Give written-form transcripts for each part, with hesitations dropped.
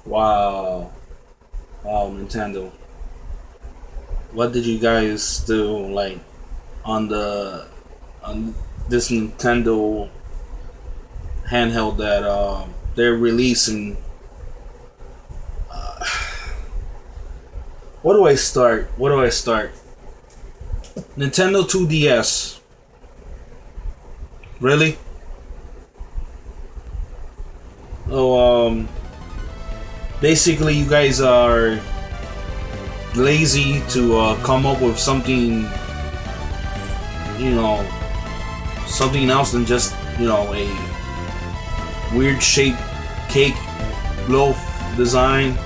Wow. Wow, Nintendo. What did you guys do like on the on this Nintendo handheld that they're releasing? What do I start? What do I start? Nintendo 2DS. Really? Oh, basically, you guys are lazy to come up with something, you know, something else than just, a weird shaped cake loaf design.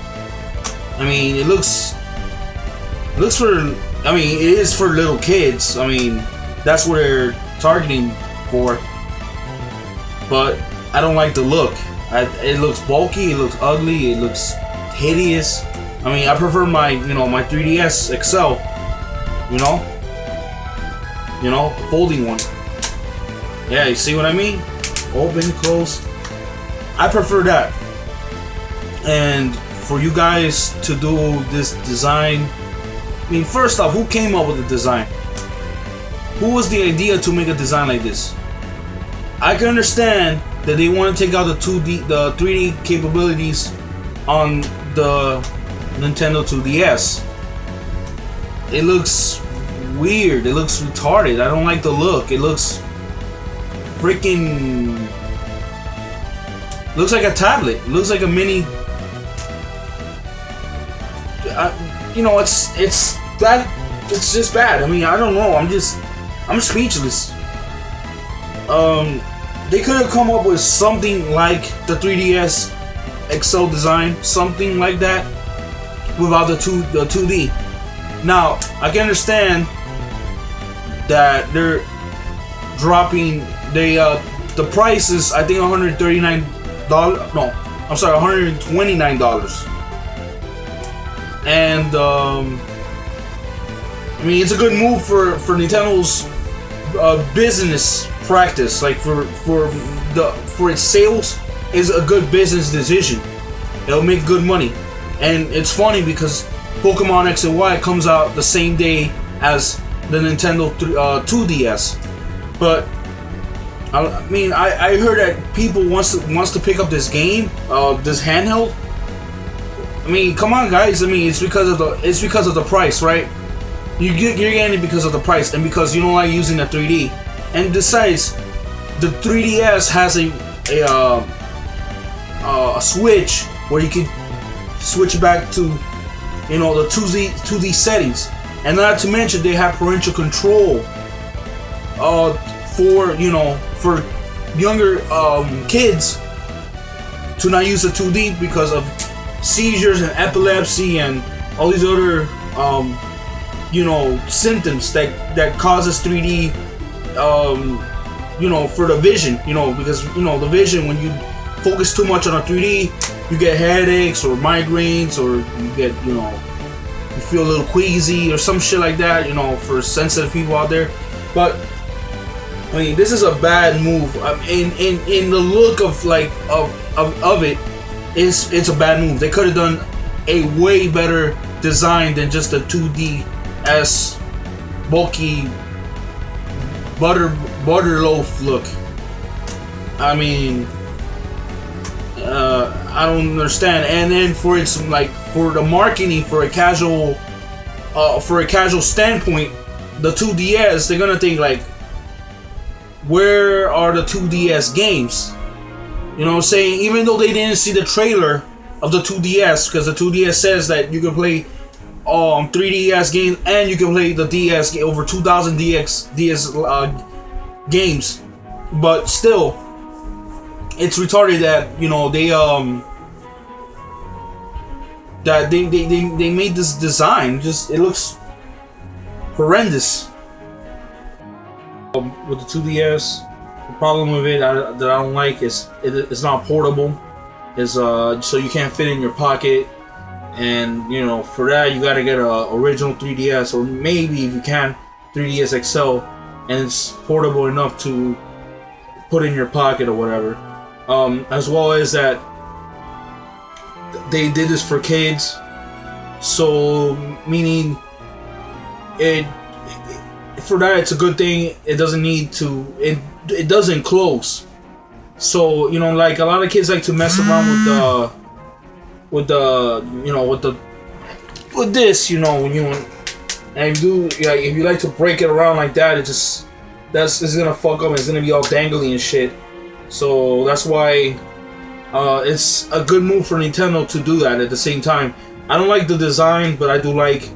I mean, it looks for. I mean, it is for little kids. I mean, that's what they're targeting for. But I don't like the look. It looks bulky. It looks ugly. It looks hideous. I mean, I prefer my 3DS XL. You know, folding one. Yeah, you see what I mean? Open, close. I prefer that. And for you guys to do this design, I mean, first off, who came up with the design? Who was the idea to make a design like this? I can understand that they want to take out the 3D capabilities on the Nintendo 2DS. It looks weird. It looks retarded. I don't like the look. It looks freaking. Looks like a tablet. It looks like a mini. It's that. It's just bad. I mean, I don't know. I'm speechless. They could have come up with something like the 3DS XL design, something like that, without the 2D. Now, I can understand that they're dropping the price is, I think, $139. No, I'm sorry, $129. And I mean, it's a good move for Nintendo's business practice. Like for its sales, is a good business decision. It'll make good money. And it's funny because Pokemon X and Y comes out the same day as the Nintendo 2DS. But I mean, I heard that people wants to pick up this game, this handheld. I mean, come on, guys. I mean, it's because of the price, right? You're getting it because of the price and because you don't like using the 3D. And besides, the 3DS has a switch where you can switch back to, the 2D settings, and not to mention they have parental control for younger kids to not use the 2D because of seizures and epilepsy and all these other symptoms that causes 3D for the vision, because the vision, when you focus too much on a 3D, you get headaches or migraines, or you get you feel a little queasy or some shit like that, for sensitive people out there. But I mean, this is a bad move. In the look of it, it's a bad move. They could have done a way better design than just a 2D s bulky butter loaf look. I mean, I don't understand. And then for the marketing, for a casual standpoint, the 2DS, they're gonna think like, where are the 2DS games? You know what I'm saying? Even though they didn't see the trailer of the 2DS, because the 2DS says that you can play 3DS games and you can play the DS over 2,000 DS games, but still, it's retarded that they made this design. Just, it looks horrendous. With the 2DS, the problem with it that I don't like is it's not portable. Is so you can't fit it in your pocket, and for that you gotta get a original 3DS, or maybe if you can 3DS XL, and it's portable enough to put in your pocket or whatever. As well as that, they did this for kids. So meaning it for that it's a good thing. It doesn't need to. It doesn't close. So like a lot of kids like to mess around with this. When you and if you like to break it around like that, it's gonna fuck up. It's gonna be all dangly and shit. So that's why it's a good move for Nintendo to do that. At the same time, I don't like the design, but I do like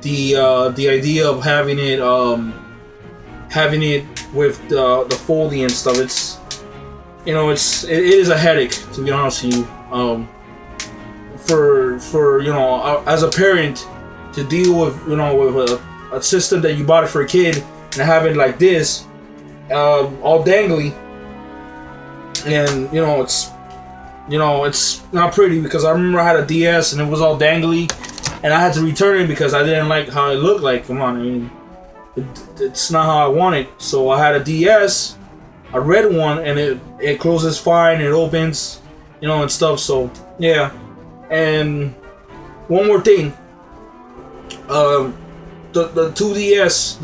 the idea of having it with the foldy and stuff. It is a headache, to be honest with you. For as a parent to deal with with a system that you bought it for a kid and have it like this, all dangly, and it's not pretty, because I remember I had a DS and it was all dangly, and I had to return it because I didn't like how it looked like. Come on, I mean, it's not how I want it. So I had a DS, a red one, and it closes fine, it opens, and stuff. So yeah. And one more thing, the 2DS,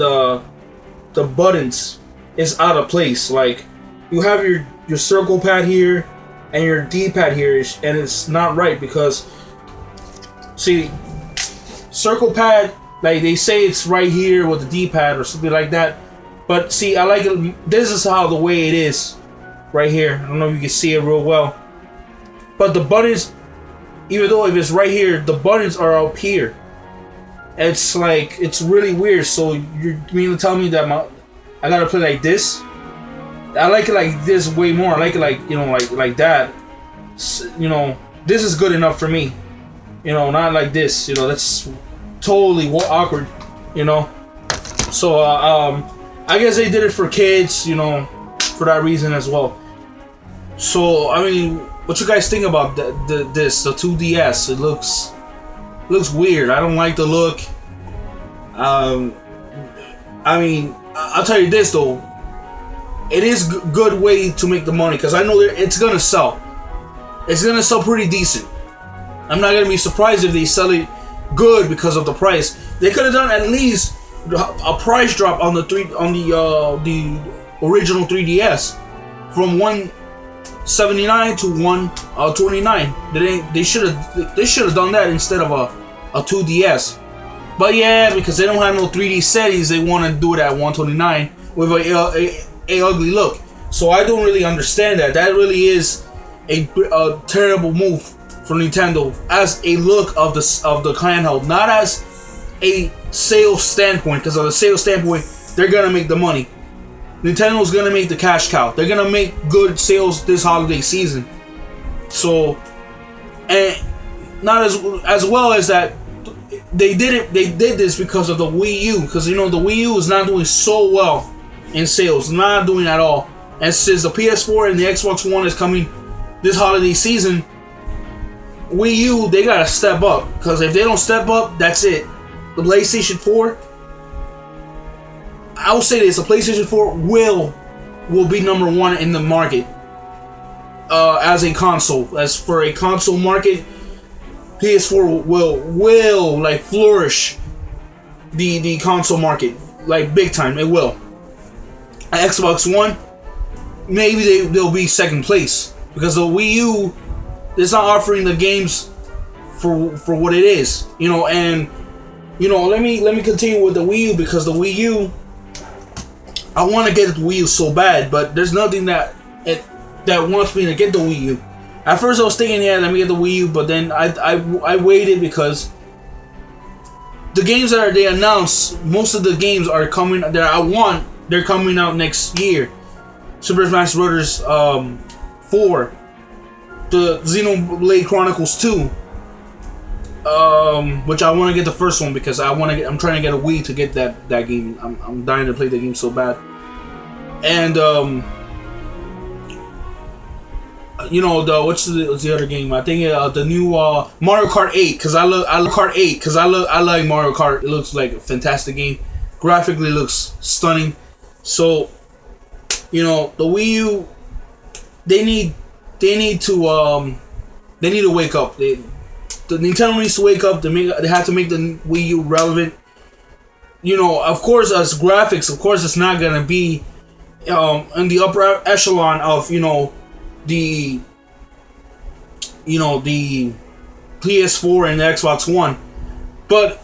the buttons is out of place. Like, you have your circle pad here and your D-pad here, and it's not right, because see, circle pad, like they say it's right here with the D-pad or something like that, but see, I like it. This is how the way it is right here. I don't know if you can see it real well, but the buttons, even though if it's right here, the buttons are up here. It's like, it's really weird. So you mean to tell me that I gotta play like this? I like it like this way more. I like it like like that. This is good enough for me. Not like this. That's totally awkward. So I guess they did it for kids. For that reason as well. So I mean, what you guys think about the 2DS? It looks weird. I don't like the look. I mean, I'll tell you this though. It is a good way to make the money, because I know it's gonna sell. It's gonna sell pretty decent. I'm not gonna be surprised if they sell it good because of the price. They could have done at least a price drop on the original 3DS from $179 to $129. They should have done that instead of a 2DS. But yeah, because they don't have no 3D settings, they want to do it at $129 with a ugly look. So I don't really understand that. That really is a terrible move for Nintendo as a look of the handheld, not as a sales standpoint. Because of the sales standpoint, they're gonna make the money. Nintendo's gonna make the cash cow. They're gonna make good sales this holiday season. So, and not as well as that, they did this because of the Wii U. Because the Wii U is not doing so well in sales, not doing at all. And since the PS4 and the Xbox One is coming this holiday season, Wii U, they gotta step up. Because if they don't step up, that's it. The PlayStation 4, I will say this: the PlayStation 4 will be number one in the market as a console. As for a console market, PS4 will like flourish the console market like big time. It will. Xbox One, maybe they'll be second place, because the Wii U is not offering the games for what it is. And let me continue with the Wii U, because the Wii U, I want to get the Wii U so bad, but there's nothing that wants me to get the Wii U. At first I was thinking, yeah, let me get the Wii U, but then I waited, because the games that they announced, most of the games are coming that I want. They're coming out next year. Super Smash Bros. 4, the Xenoblade Chronicles 2, which I want to get the first one, because I'm trying to get a Wii to get that game. I'm dying to play the game so bad. And what's the other game? I think the new Mario Kart 8, because I like Mario Kart. It looks like a fantastic game. Graphically looks stunning. So the Wii U, they need to They need to wake up. The Nintendo needs to wake up. They have to make the Wii U relevant. You know, of course, as graphics, of course, it's not gonna be in the upper echelon of the the PS4 and the Xbox One, but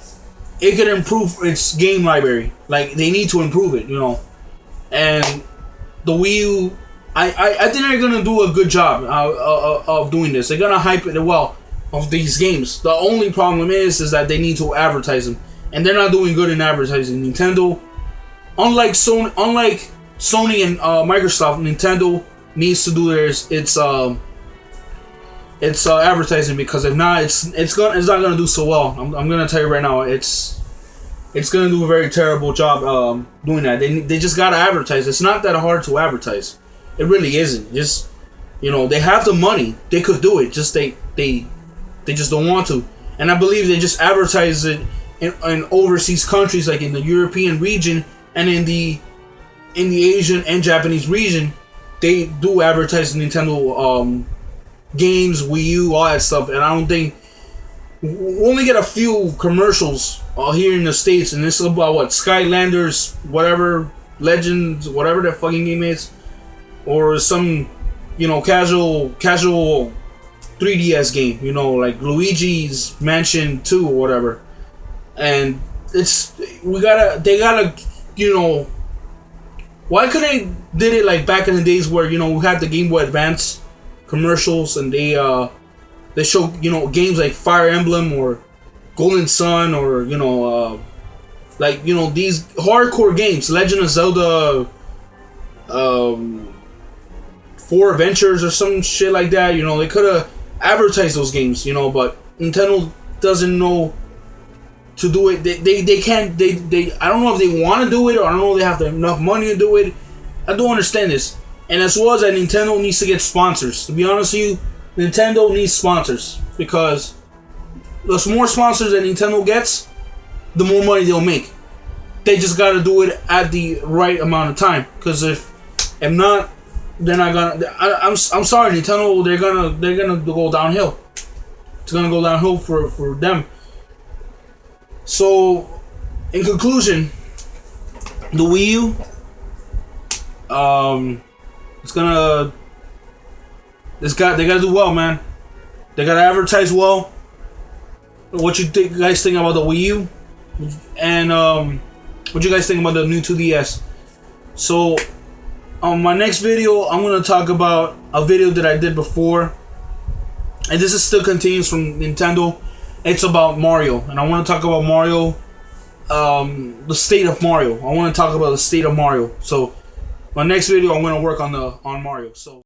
it could improve its game library. Like, they need to improve it, and the Wii U. I think they're gonna do a good job of doing this. They're gonna hype it well of these games. The only problem is that they need to advertise them, and they're not doing good in advertising. Nintendo, unlike Sony and Microsoft, Nintendo needs to do its advertising, because if not, it's not gonna do so well. I'm gonna tell you right now, it's gonna do a very terrible job doing that. They just gotta advertise. It's not that hard to advertise. It really isn't. Just they have the money. They could do it. Just they just don't want to. And I believe they just advertise it in overseas countries, like in the European region and in the Asian and Japanese region. They do advertise Nintendo games, Wii U, all that stuff. And I don't think we only get a few commercials here in the States, and this is about Skylanders, whatever, Legends, whatever that fucking game is. Or some, casual 3DS game, like Luigi's Mansion 2 or whatever. And they gotta, why couldn't they did it like back in the days where, we had the Game Boy Advance commercials, and they show, games like Fire Emblem or Golden Sun, or, these hardcore games, Legend of Zelda, 4 Adventures or some shit like that. They could have advertised those games, but Nintendo doesn't know to do it. They can't. I don't know if they want to do it, or I don't know if they have enough money to do it. I don't understand this. And as well as that, Nintendo needs to get sponsors. To be honest with you, Nintendo needs sponsors, because the more sponsors that Nintendo gets, the more money they'll make. They just got to do it at the right amount of time, because if not, they're not gonna. I'm sorry, Nintendo. They're gonna go downhill. It's gonna go downhill for them. So, in conclusion, the Wii U, they gotta do well, man. They gotta advertise well. What you guys think about the Wii U, and what you guys think about the new 2DS? So, on my next video, I'm going to talk about a video that I did before. And this is still continues from Nintendo. It's about Mario. And I want to talk about Mario. The state of Mario. I want to talk about the state of Mario. So, my next video, I'm going to work on Mario. So.